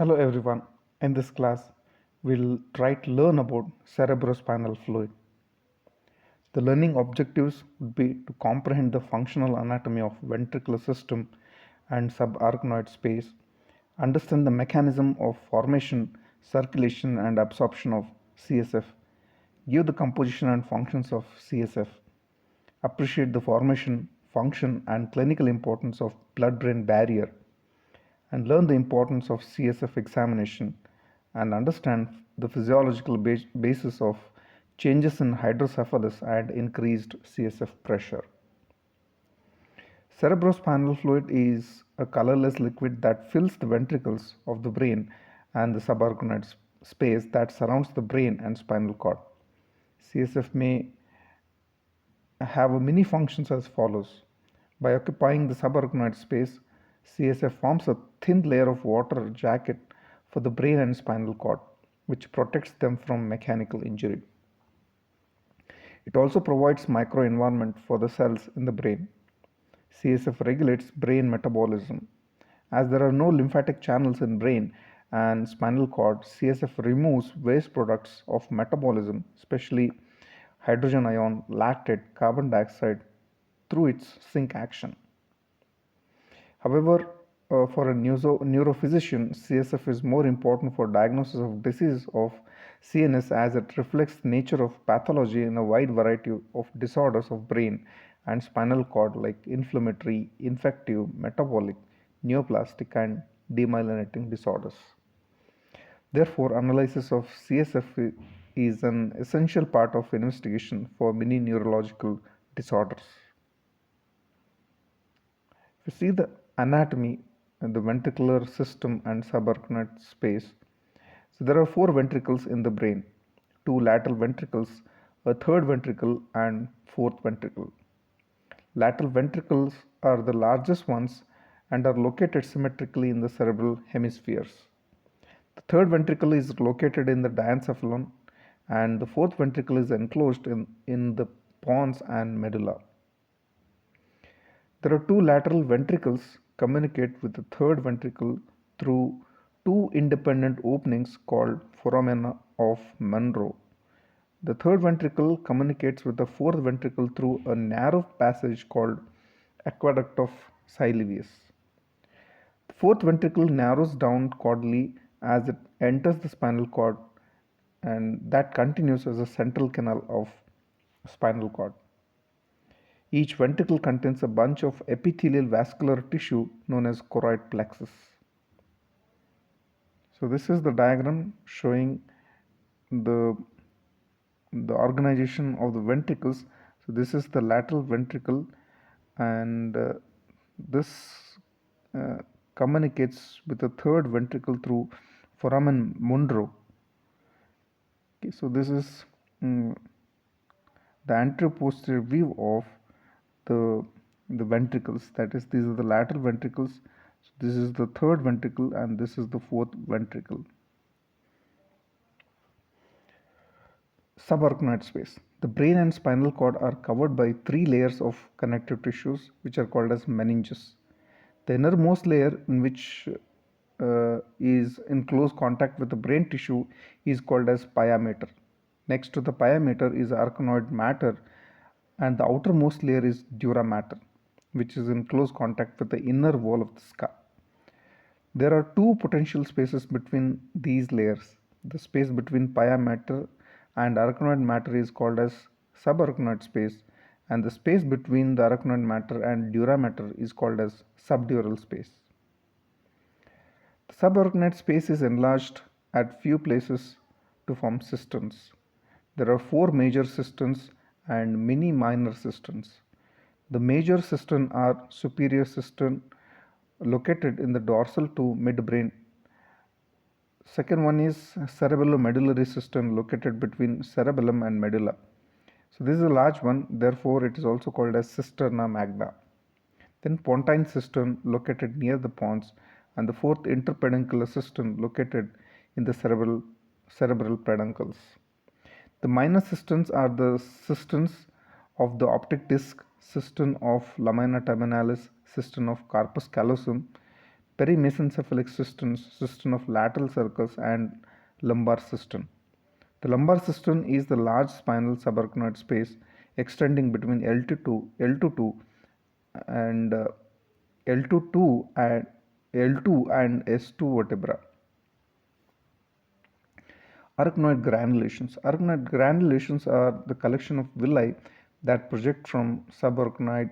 Hello everyone. In this class, we'll try to learn about cerebrospinal fluid. The learning objectives would be to comprehend the functional anatomy of ventricular system and subarachnoid space, understand the mechanism of formation, circulation and absorption of CSF, give the composition and functions of CSF, appreciate the formation, function and clinical importance of blood-brain barrier, and learn the importance of CSF examination and understand the physiological basis of changes in hydrocephalus and increased CSF pressure. Cerebrospinal fluid is a colorless liquid that fills the ventricles of the brain and the subarachnoid space that surrounds the brain and spinal cord. CSF may have many functions as follows. By occupying the subarachnoid space, CSF forms a thin layer of water jacket for the brain and spinal cord, which protects them from mechanical injury. It also provides microenvironment for the cells in the brain. CSF regulates brain metabolism. As there are no lymphatic channels in brain and spinal cord, CSF removes waste products of metabolism, especially hydrogen ion, lactate, carbon dioxide, through its sink action. However, for a neurophysician, CSF is more important for diagnosis of disease of CNS as it reflects the nature of pathology in a wide variety of disorders of brain and spinal cord like inflammatory, infective, metabolic, neoplastic and demyelinating disorders. Therefore, analysis of CSF is an essential part of investigation for many neurological disorders. If you see the anatomy and the ventricular system and subarachnoid space, so there are four ventricles in the brain, two lateral ventricles, a third ventricle and fourth ventricle. Lateral ventricles are the largest ones and are located symmetrically in the cerebral hemispheres. The third ventricle is located in the diencephalon and the fourth ventricle is enclosed in the pons and medulla. There are two lateral ventricles communicate with the third ventricle through two independent openings called foramina of Monro. The third ventricle communicates with the fourth ventricle through a narrow passage called aqueduct of Sylvius. The fourth ventricle narrows down caudally as it enters the spinal cord, and that continues as a central canal of spinal cord. Each ventricle contains a bunch of epithelial vascular tissue known as choroid plexus. So this is the diagram showing the organization of the ventricles. So this is the lateral ventricle and this communicates with the third ventricle through foramen Monro. Okay, so this is the anteroposterior view of the ventricles, that is, these are the lateral ventricles, so this is the third ventricle and this is the fourth ventricle. Subarachnoid space. The brain and spinal cord are covered by three layers of connective tissues which are called as meninges. The innermost layer, in which is in close contact with the brain tissue, is called as pia mater. Next to the pia mater is arachnoid mater and the outermost layer is dura mater, which is in close contact with the inner wall of the skull. There are two potential spaces between these layers. The space between pia mater and arachnoid mater is called as subarachnoid space, and the space between the arachnoid mater and dura mater is called as subdural space. The subarachnoid space is enlarged at few places to form cisterns. There are four major cisterns and many minor cisterns. The major cistern are superior cistern located in the dorsal to midbrain. Second one is cerebellomedullary cistern located between cerebellum and medulla. So this is a large one, therefore it is also called as cisterna magna. Then pontine cistern located near the pons, and the fourth interpeduncular cistern located in the cerebral peduncles. The minor cisterns are the cisterns of the optic disc, cistern of lamina terminalis, cistern of corpus callosum, perimesencephalic system of lateral sulcus, and lumbar system. The lumbar system is the large spinal subarachnoid space extending between L2 and L22 and L2 and S2 vertebra. Arachnoid granulations. Arachnoid granulations are the collection of villi that project from subarachnoid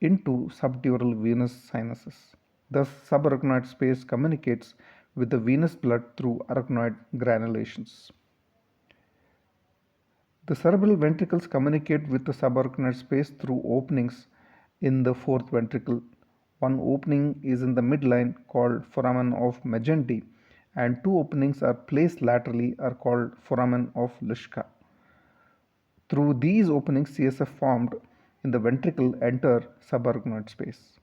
into subdural venous sinuses. Thus, subarachnoid space communicates with the venous blood through arachnoid granulations. The cerebral ventricles communicate with the subarachnoid space through openings in the fourth ventricle. One opening is in the midline called foramen of Magendie, and two openings are placed laterally are called foramen of Lischka. Through these openings, CSF formed in the ventricle enter subarachnoid space.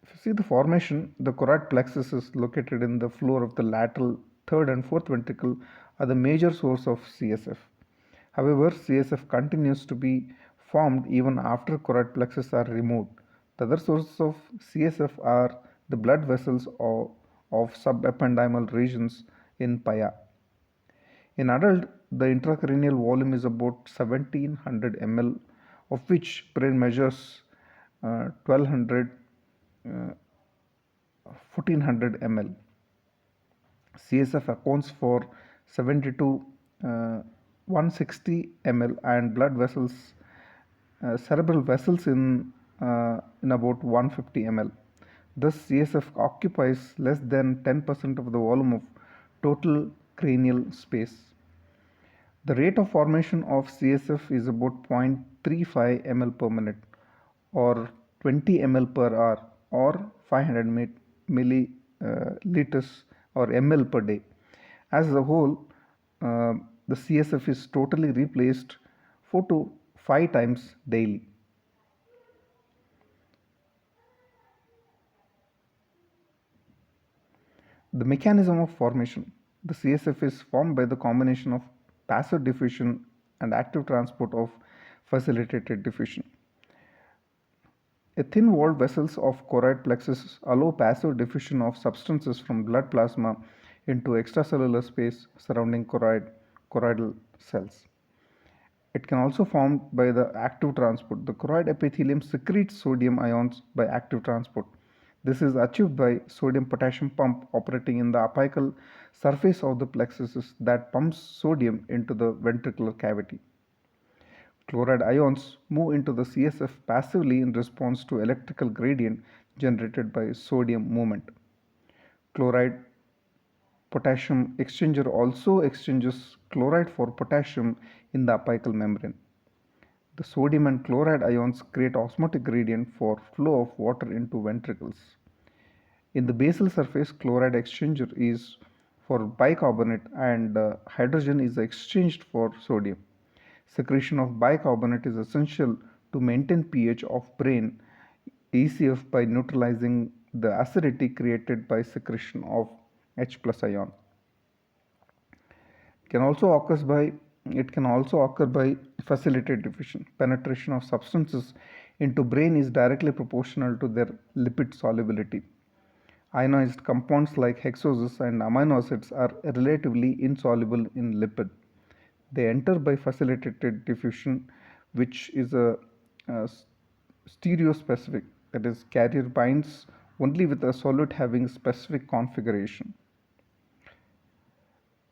If you see the formation, the choroid plexus is located in the floor of the lateral third and fourth ventricle are the major source of CSF. However, CSF continues to be formed even after choroid plexus are removed. The other sources of CSF are the blood vessels of subependymal regions in pia. In adult, the intracranial volume is about 1700 ml, of which brain measures 1200 1400 ml. CSF accounts for 70 to 160 ml, and blood vessels, cerebral vessels in about 150 ml. Thus, CSF occupies less than 10% of the volume of total cranial space. The rate of formation of CSF is about 0.35 ml per minute, or 20 ml per hour, or 500 milliliters or ml per day. As a whole, the CSF is totally replaced 4 to 5 times daily. The mechanism of formation. The CSF is formed by the combination of passive diffusion and active transport of facilitated diffusion. A thin-walled vessels of choroid plexus allow passive diffusion of substances from blood plasma into extracellular space surrounding choroidal cells. It can also formed by the active transport. The choroid epithelium secretes sodium ions by active transport. This is achieved by sodium-potassium pump operating in the apical surface of the plexus that pumps sodium into the ventricular cavity. Chloride ions move into the CSF passively in response to electrical gradient generated by sodium movement. Chloride potassium exchanger also exchanges chloride for potassium in the apical membrane. The sodium and chloride ions create osmotic gradient for flow of water into ventricles. In the basal surface, chloride exchanger is for bicarbonate, and hydrogen is exchanged for sodium. Secretion of bicarbonate is essential to maintain pH of brain ECF by neutralizing the acidity created by secretion of H plus ion. It can also occur by facilitated diffusion. Penetration of substances into brain is directly proportional to their lipid solubility. Ionized compounds like hexoses and amino acids are relatively insoluble in lipid. They enter by facilitated diffusion, which is a stereospecific, that is, carrier binds only with a solute having specific configuration.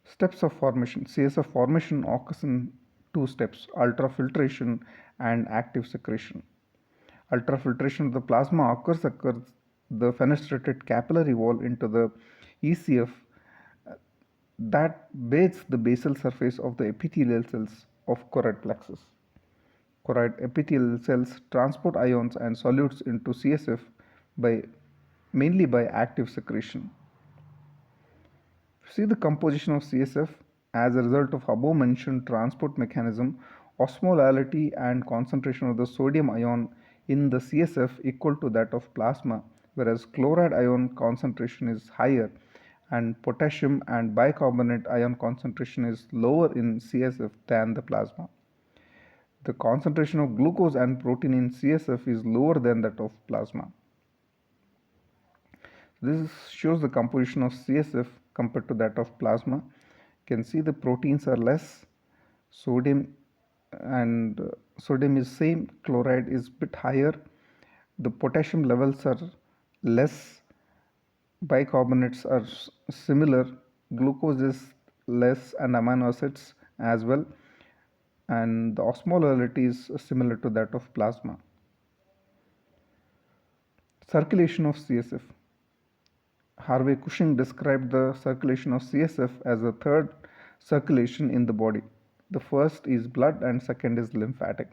Steps of formation. CSF formation occurs in two steps: ultrafiltration and active secretion. Ultrafiltration of the plasma occurs the fenestrated capillary wall into the ECF that bathes the basal surface of the epithelial cells of choroid plexus. Choroid epithelial cells transport ions and solutes into CSF mainly by active secretion. See the composition of CSF. As a result of above mentioned transport mechanism, osmolality and concentration of the sodium ion in the CSF equal to that of plasma, whereas chloride ion concentration is higher and potassium and bicarbonate ion concentration is lower in CSF than the plasma. The concentration of glucose and protein in CSF is lower than that of plasma. This shows the composition of CSF compared to that of plasma. You can see the proteins are less, sodium and sodium is same, chloride is bit higher, the potassium levels are less, bicarbonates are similar, glucose is less, and amino acids as well, and the osmolality is similar to that of plasma. Circulation of CSF. Harvey Cushing described the circulation of CSF as a third circulation in the body. The first is blood and second is lymphatic.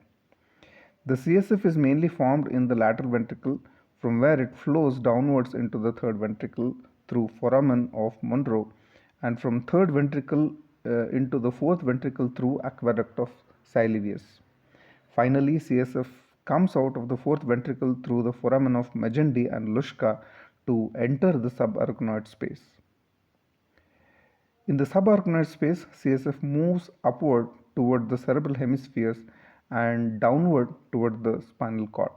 The CSF is mainly formed in the lateral ventricle, from where it flows downwards into the third ventricle through foramen of Monro, and from third ventricle into the fourth ventricle through aqueduct of Sylvius. Finally, CSF comes out of the fourth ventricle through the foramen of Magendie and Luschka to enter the subarachnoid space. In the subarachnoid space, CSF moves upward toward the cerebral hemispheres and downward toward the spinal cord.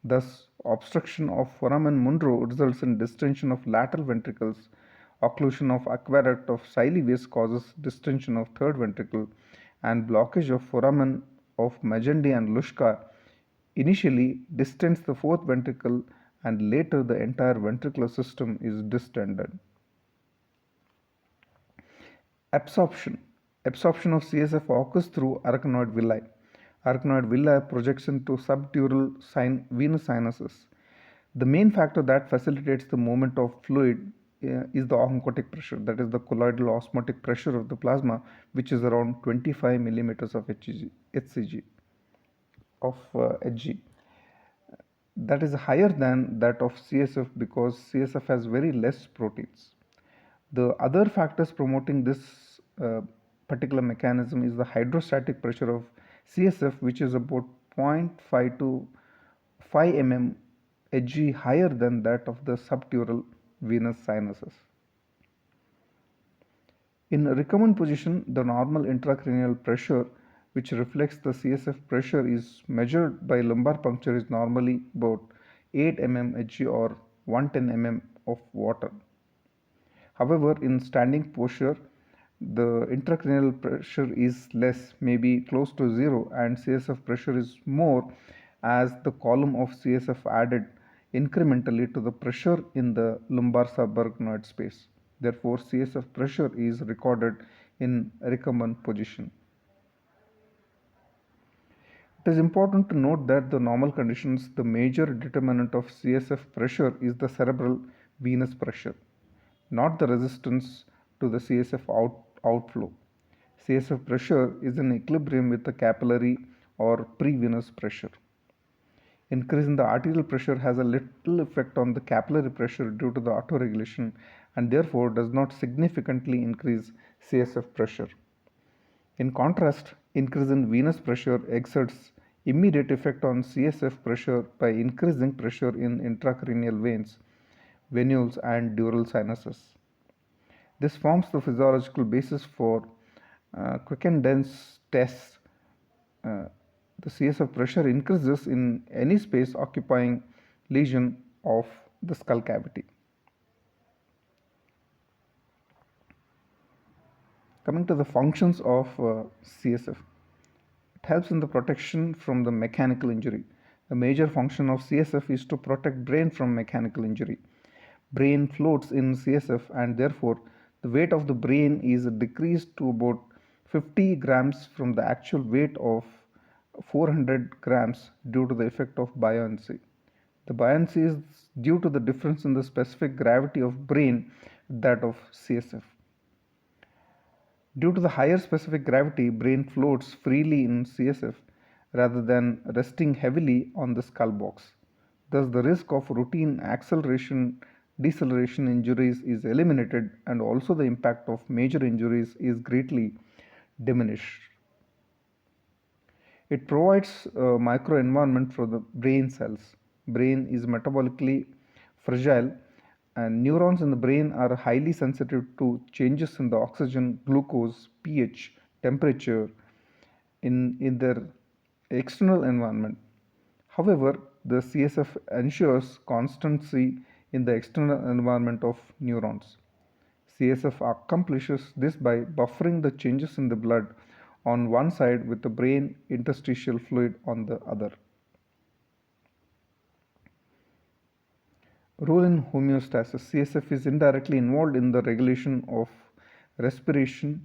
Thus, obstruction of foramen Monro results in distension of lateral ventricles. Occlusion of aqueduct of Sylvius causes distension of third ventricle, and blockage of foramen of Magendie and Luschka initially distends the fourth ventricle, and later the entire ventricular system is distended. Absorption. Absorption of CSF occurs through arachnoid villi. Arachnoid villi projects into subdural venous sinuses. The main factor that facilitates the movement of fluid is the oncotic pressure, that is the colloidal osmotic pressure of the plasma, which is around 25 millimeters of Hg of Hg. That is higher than that of CSF because CSF has very less proteins. The other factors promoting this particular mechanism is the hydrostatic pressure of CSF, which is about 0.5 to 5 mm Hg higher than that of the subdural venous sinuses. In recumbent position, the normal intracranial pressure, which reflects the CSF pressure, is measured by lumbar puncture, is normally about 8 mm Hg or 110 mm of water. However, in standing posture, the intracranial pressure is less, maybe close to zero, and CSF pressure is more as the column of CSF added incrementally to the pressure in the lumbar subarachnoid space. Therefore, CSF pressure is recorded in recumbent position. It is important to note that the normal conditions, the major determinant of CSF pressure is the cerebral venous pressure, not the resistance to the CSF outflow. CSF pressure is in equilibrium with the capillary or prevenous pressure. Increase in the arterial pressure has a little effect on the capillary pressure due to the autoregulation and therefore does not significantly increase CSF pressure. In contrast, increase in venous pressure exerts immediate effect on CSF pressure by increasing pressure in intracranial veins, venules, and dural sinuses. This forms the physiological basis for quick and dense tests. The CSF pressure increases in any space occupying lesion of the skull cavity. Coming to the functions of CSF, it helps in the protection from the mechanical injury. The major function of CSF is to protect brain from mechanical injury. Brain floats in CSF and therefore the weight of the brain is decreased to about 50 grams from the actual weight of 400 grams due to the effect of buoyancy. The buoyancy is due to the difference in the specific gravity of brain with that of CSF. Due to the higher specific gravity, brain floats freely in CSF rather than resting heavily on the skull box. Thus, the risk of routine acceleration deceleration injuries is eliminated and also the impact of major injuries is greatly diminished. It provides a microenvironment for the brain cells. Brain is metabolically fragile and neurons in the brain are highly sensitive to changes in the oxygen, glucose, pH, temperature in their external environment. However, the CSF ensures constancy in the external environment of neurons. CSF accomplishes this by buffering the changes in the blood on one side with the brain interstitial fluid on the other. Role in homeostasis. CSF is indirectly involved in the regulation of respiration,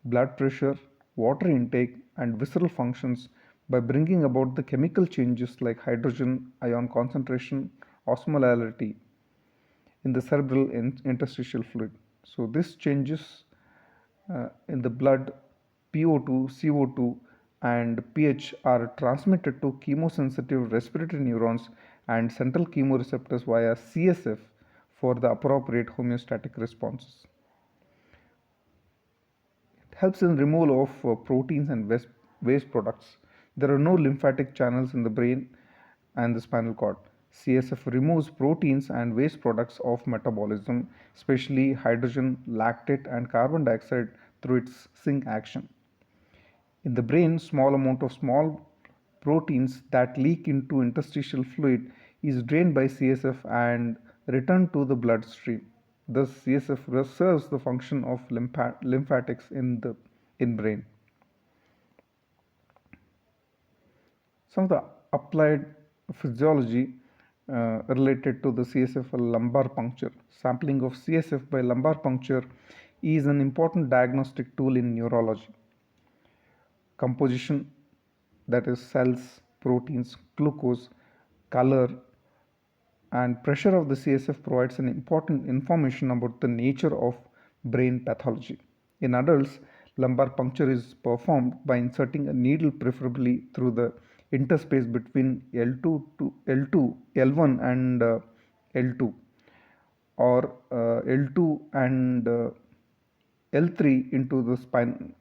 blood pressure, water intake, and visceral functions by bringing about the chemical changes like hydrogen ion concentration, osmolality in the cerebral interstitial fluid. So, this changes in the blood, PO2, CO2, and pH are transmitted to chemosensitive respiratory neurons and central chemoreceptors via CSF for the appropriate homeostatic responses. It helps in removal of proteins and waste products. There are no lymphatic channels in the brain and the spinal cord. CSF removes proteins and waste products of metabolism, especially hydrogen, lactate, and carbon dioxide through its sink action. In the brain, small amount of small proteins that leak into interstitial fluid is drained by CSF and returned to the bloodstream. Thus, CSF serves the function of lymphatics in brain. Some of the applied physiology related to the CSF lumbar puncture. Sampling of CSF by lumbar puncture is an important diagnostic tool in neurology. Composition, that is cells, proteins, glucose, color, and pressure of the CSF provides an important information about the nature of brain pathology. In adults, lumbar puncture is performed by inserting a needle preferably through the interspace between L1 and L2, or L2 and L3 into the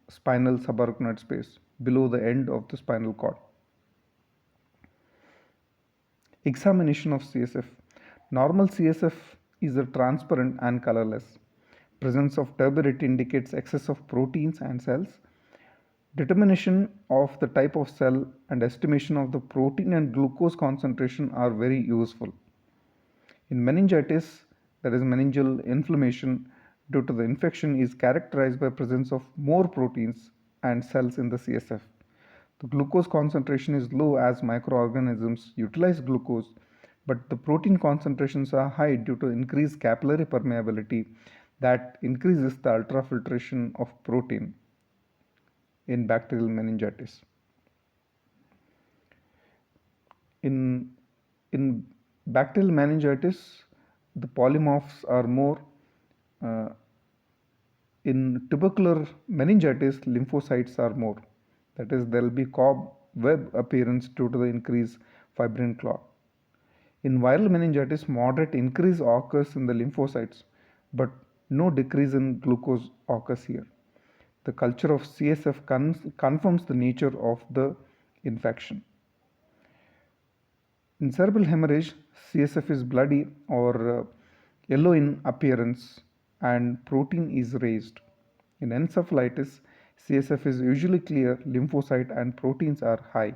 spinal subarachnoid space below the end of the spinal cord. Examination of CSF. Normal CSF is transparent and colorless. Presence of turbidity indicates excess of proteins and cells. Determination of the type of cell and estimation of the protein and glucose concentration are very useful. In meningitis, that is meningeal inflammation due to the infection, is characterized by presence of more proteins and cells in the CSF. The glucose concentration is low as microorganisms utilize glucose, but the protein concentrations are high due to increased capillary permeability that increases the ultrafiltration of protein in bacterial meningitis. In bacterial meningitis, the polymorphs are more. In tubercular meningitis, lymphocytes are more. That is, there will be cobweb appearance due to the increased fibrin clot. In viral meningitis, moderate increase occurs in the lymphocytes, but no decrease in glucose occurs here. The culture of CSF confirms the nature of the infection. In cerebral hemorrhage, CSF is bloody or yellow in appearance and protein is raised. In encephalitis, CSF is usually clear, lymphocyte and proteins are high.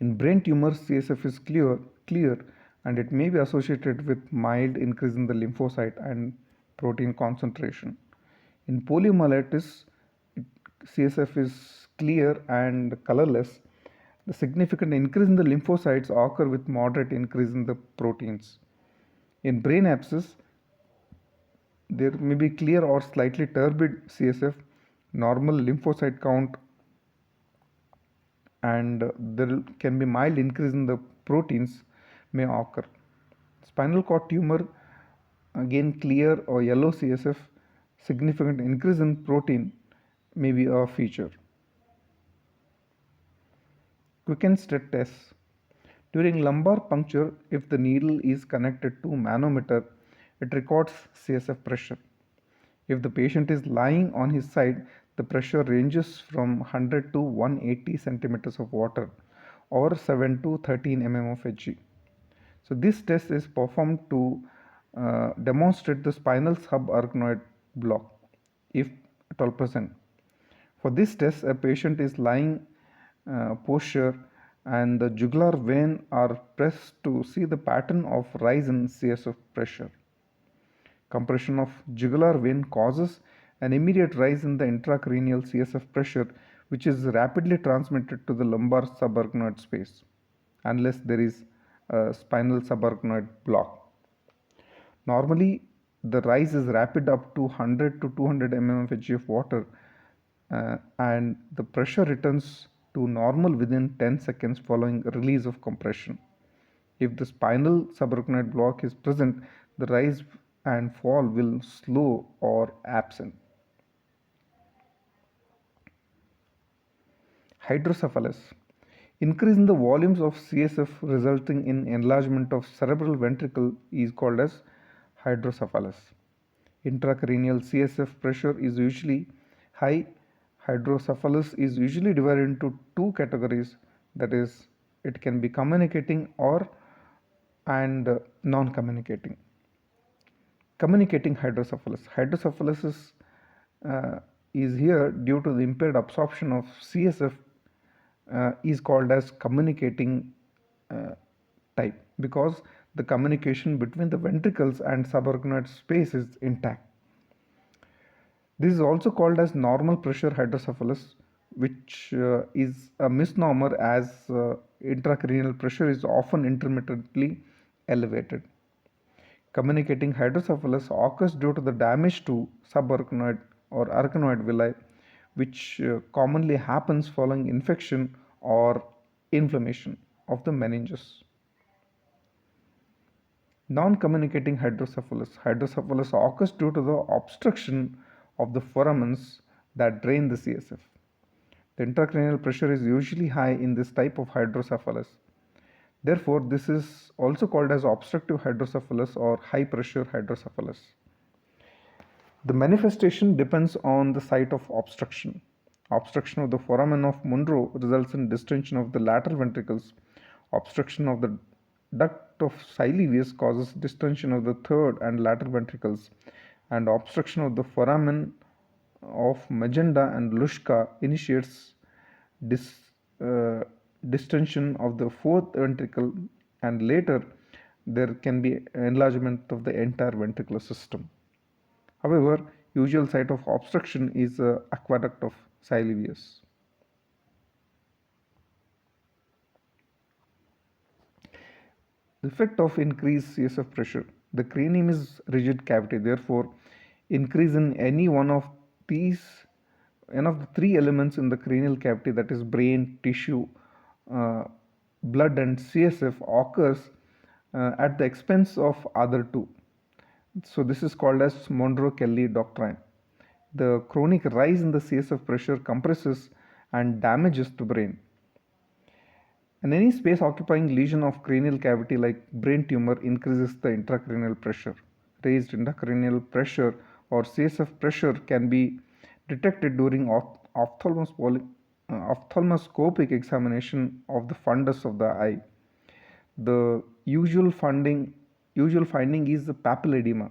In brain tumors, CSF is clear and it may be associated with mild increase in the lymphocyte and protein concentration. In poliomyelitis, CSF is clear and colorless. The significant increase in the lymphocytes occur with moderate increase in the proteins. In brain abscess, there may be clear or slightly turbid CSF, normal lymphocyte count, and there can be mild increase in the proteins may occur. Spinal cord tumor, again clear or yellow CSF, significant increase in protein may be a feature. Quick and state tests. During lumbar puncture, if the needle is connected to manometer, it records CSF pressure. If the patient is lying on his side, the pressure ranges from 100 to 180 centimeters of water or 7 to 13 mm of Hg. So this test is performed to demonstrate the spinal subarachnoid block, if at all present. For this test, a patient is lying posture and the jugular vein are pressed to see the pattern of rise in CSF pressure. Compression of jugular vein causes an immediate rise in the intracranial CSF pressure, which is rapidly transmitted to the lumbar subarachnoid space, unless there is a spinal subarachnoid block. Normally, the rise is rapid up to 100 to 200 mm of HG water, and the pressure returns to normal within 10 seconds following release of compression. If the spinal subarachnoid block is present, the rise and fall will slow or absent. Hydrocephalus. Increase in the volumes of CSF resulting in enlargement of cerebral ventricle is called as hydrocephalus. Intracranial CSF pressure is usually high. Hydrocephalus is usually divided into two categories, that is, it can be communicating or non-communicating. Communicating hydrocephalus. Hydrocephalus is here due to the impaired absorption of CSF, is called as communicating type, because the communication between the ventricles and subarachnoid space is intact. This is also called as normal pressure hydrocephalus, which is a misnomer, as intracranial pressure is often intermittently elevated. Communicating hydrocephalus occurs due to the damage to subarachnoid or arachnoid villi, which commonly happens following infection or inflammation of the meninges. Non-communicating hydrocephalus. Hydrocephalus occurs due to the obstruction of the foramens that drain the CSF. The intracranial pressure is usually high in this type of hydrocephalus. Therefore, this is also called as obstructive hydrocephalus or high pressure hydrocephalus. The manifestation depends on the site of obstruction. Obstruction of the foramen of Monro results in distension of the lateral ventricles. Obstruction of the duct of Sylvius causes distension of the third and lateral ventricles, and obstruction of the foramen of Magenta and Luschka initiates distension of the fourth ventricle, and later there can be enlargement of the entire ventricular system. However, usual site of obstruction is aqueduct of Sylvius. The effect of increased CSF pressure. The cranium is rigid cavity, therefore increase in any one of the three elements in the cranial cavity, that is brain, tissue, blood and CSF, occurs at the expense of other two. So this is called as Monro-Kelly doctrine. The chronic rise in the CSF pressure compresses and damages the brain. And any space occupying lesion of cranial cavity like brain tumor increases the intracranial pressure. Raised intracranial pressure or CSF pressure can be detected during ophthalmoscopic examination of the fundus of the eye. The usual finding is the papilledema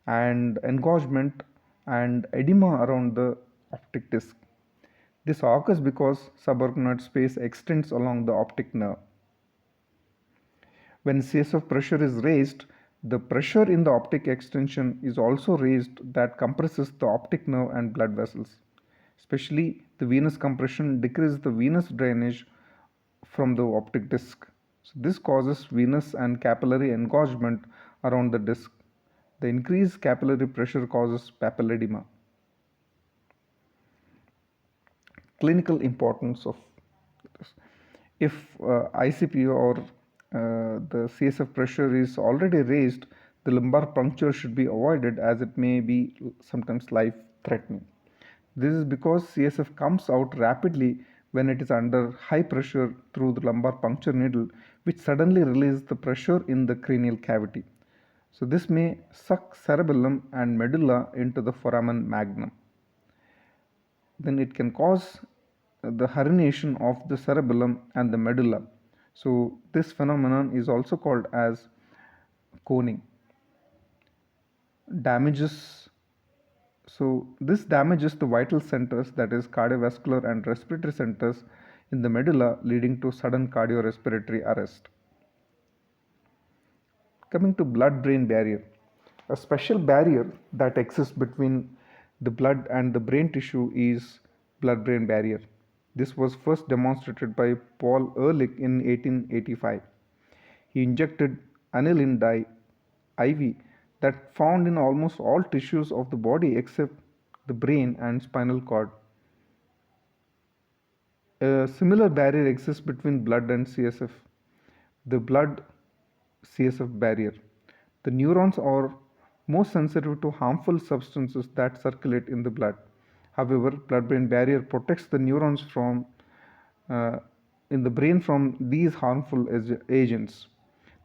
and engorgement and edema around the optic disc. This occurs because subarachnoid space extends along the optic nerve. When CSF pressure is raised, the pressure in the optic extension is also raised, that compresses the optic nerve and blood vessels. Especially the venous compression decreases the venous drainage from the optic disc. So this causes venous and capillary engorgement around the disc. The increased capillary pressure causes papilledema. Clinical importance of this. If ICP or the CSF pressure is already raised, the lumbar puncture should be avoided, as it may be sometimes life threatening. This is because CSF comes out rapidly when it is under high pressure through the lumbar puncture needle, which suddenly releases the pressure in the cranial cavity. So this may suck cerebellum and medulla into the foramen magnum. Then it can cause the herniation of the cerebellum and the medulla. So this phenomenon is also called as coning. This damages the vital centers, that is cardiovascular and respiratory centers, in the medulla, leading to sudden cardiorespiratory arrest. Coming to blood-brain barrier, a special barrier that exists between the blood and the brain tissue is blood-brain barrier. This was first demonstrated by Paul Ehrlich in 1885. He injected aniline dye IV that found in almost all tissues of the body except the brain and spinal cord. A similar barrier exists between blood and CSF, the blood CSF barrier. The neurons are most sensitive to harmful substances that circulate in the blood. However, blood-brain barrier protects the neurons from uh, in the brain from these harmful agents.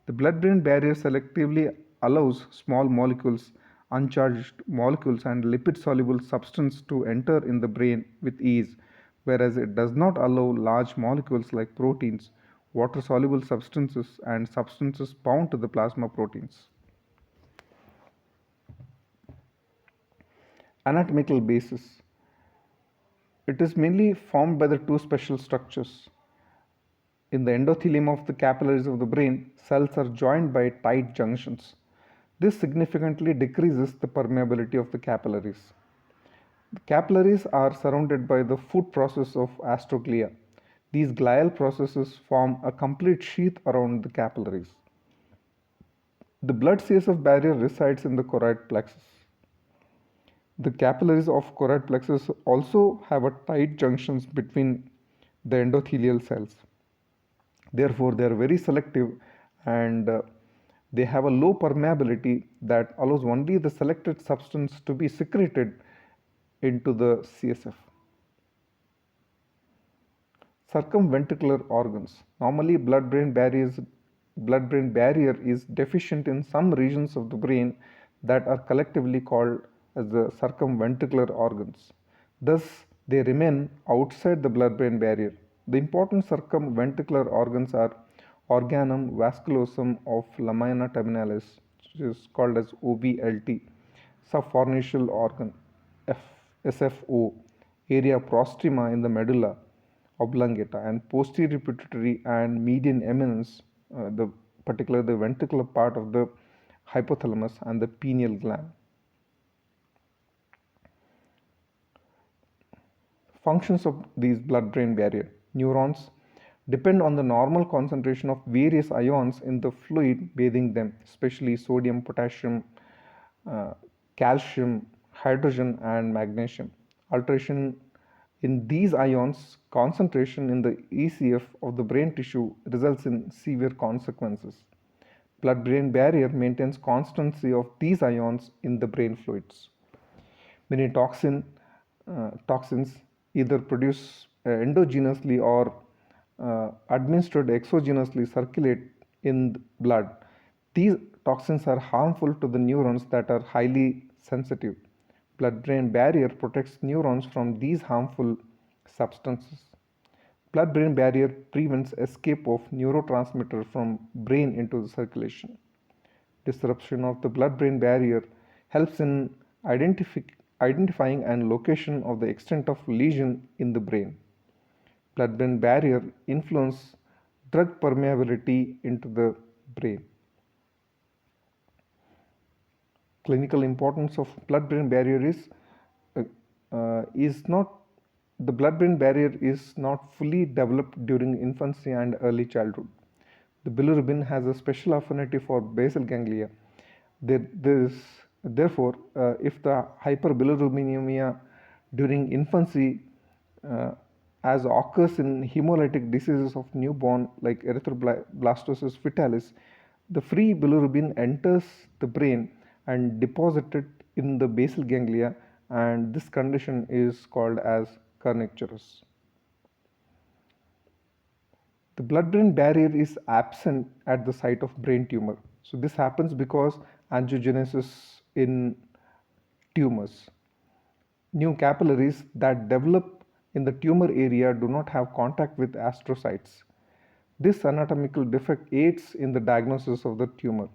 The blood-brain barrier selectively allows small molecules, uncharged molecules, and lipid-soluble substance to enter in the brain with ease, whereas it does not allow large molecules like proteins, water-soluble substances, and substances bound to the plasma proteins. Anatomical basis. It is mainly formed by the two special structures. In the endothelium of the capillaries of the brain, cells are joined by tight junctions. This significantly decreases the permeability of the capillaries. The capillaries are surrounded by the food process of astroglia. These glial processes form a complete sheath around the capillaries. The blood CSF barrier resides in the choroid plexus. The capillaries of choroid plexus also have a tight junctions between the endothelial cells. Therefore, they are very selective and they have a low permeability that allows only the selected substance to be secreted into the CSF. Circumventricular organs. Normally, blood-brain barrier is deficient in some regions of the brain that are collectively called as the circumventricular organs. Thus, they remain outside the blood-brain barrier. The important circumventricular organs are organum vasculosum of lamina terminalis, which is called as OVLT, subpharyngeal organ, SFO, area prostrima in the medulla oblongata, and posterior pituitary and median eminence, the particularly the ventricular part of the hypothalamus and the pineal gland. Functions of these blood-brain barrier. Neurons depend on the normal concentration of various ions in the fluid bathing them, especially sodium, potassium, calcium, hydrogen, and magnesium. Alteration in these ions concentration in the ECF of the brain tissue results in severe consequences. Blood-brain barrier maintains constancy of these ions in the brain fluids. Many toxins either produced endogenously or administered exogenously circulate in the blood. These toxins are harmful to the neurons that are highly sensitive. Blood-brain barrier protects neurons from these harmful substances. Blood-brain barrier prevents escape of neurotransmitter from brain into the circulation. Disruption of the blood-brain barrier helps in identifying and location of the extent of lesion in the brain. Blood-brain barrier influence drug permeability into the brain. Clinical importance of blood-brain barrier is not the blood-brain barrier is not fully developed during infancy and early childhood. The bilirubin has a special affinity for basal ganglia. Therefore, if the hyperbilirubinemia during infancy, uh, as occurs in hemolytic diseases of newborn like erythroblastosis fetalis, the free bilirubin enters the brain and deposited in the basal ganglia, and this condition is called as kernicterus. The blood-brain barrier is absent at the site of brain tumor. So this happens because angiogenesis in tumors. New capillaries that develop in the tumor area do not have contact with astrocytes. This anatomical defect aids in the diagnosis of the tumor.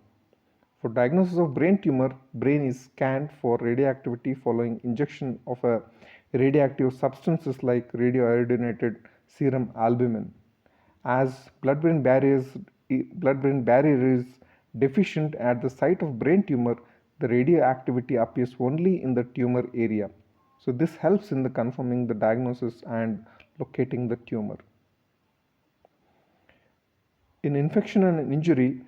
For diagnosis of brain tumor, brain is scanned for radioactivity following injection of a radioactive substances like radioiodinated serum albumin. As blood-brain barrier is deficient at the site of brain tumor, the radioactivity appears only in the tumor area. So this helps in the confirming the diagnosis and locating the tumor. In infection and injury,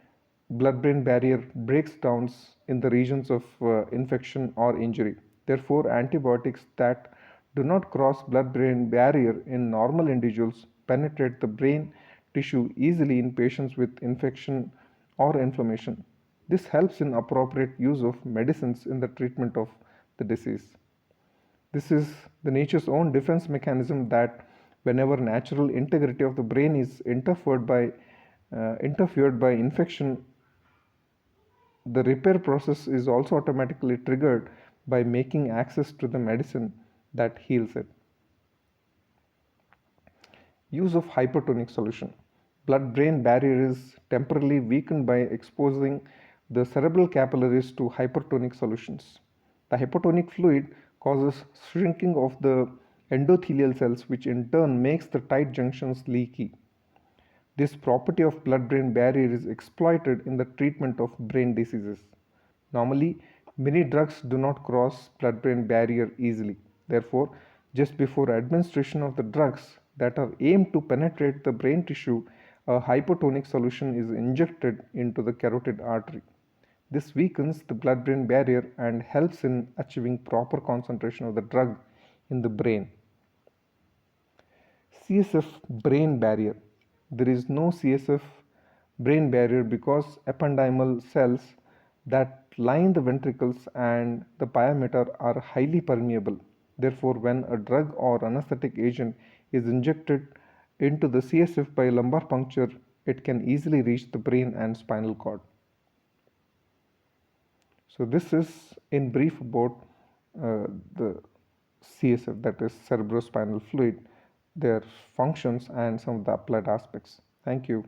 blood-brain barrier breaks down in the regions of infection or injury. Therefore, antibiotics that do not cross blood-brain barrier in normal individuals penetrate the brain tissue easily in patients with infection or inflammation. This helps in appropriate use of medicines in the treatment of the disease. This is the nature's own defense mechanism that whenever natural integrity of the brain is interfered by infection, the repair process is also automatically triggered by making access to the medicine that heals it. Use of hypertonic solution. Blood-brain barrier is temporarily weakened by exposing the cerebral capillaries to hypertonic solutions. The hypertonic fluid causes shrinking of the endothelial cells, which in turn makes the tight junctions leaky. This property of blood-brain barrier is exploited in the treatment of brain diseases. Normally, many drugs do not cross blood-brain barrier easily. Therefore, just before administration of the drugs that are aimed to penetrate the brain tissue, a hypotonic solution is injected into the carotid artery. This weakens the blood-brain barrier and helps in achieving proper concentration of the drug in the brain. CSF brain barrier. There is no CSF brain barrier because ependymal cells that line the ventricles and the pyometer are highly permeable. Therefore, when a drug or anesthetic agent is injected into the CSF by lumbar puncture, it can easily reach the brain and spinal cord. So this is in brief about the CSF, that is cerebrospinal fluid, their functions and some of the applied aspects. Thank you.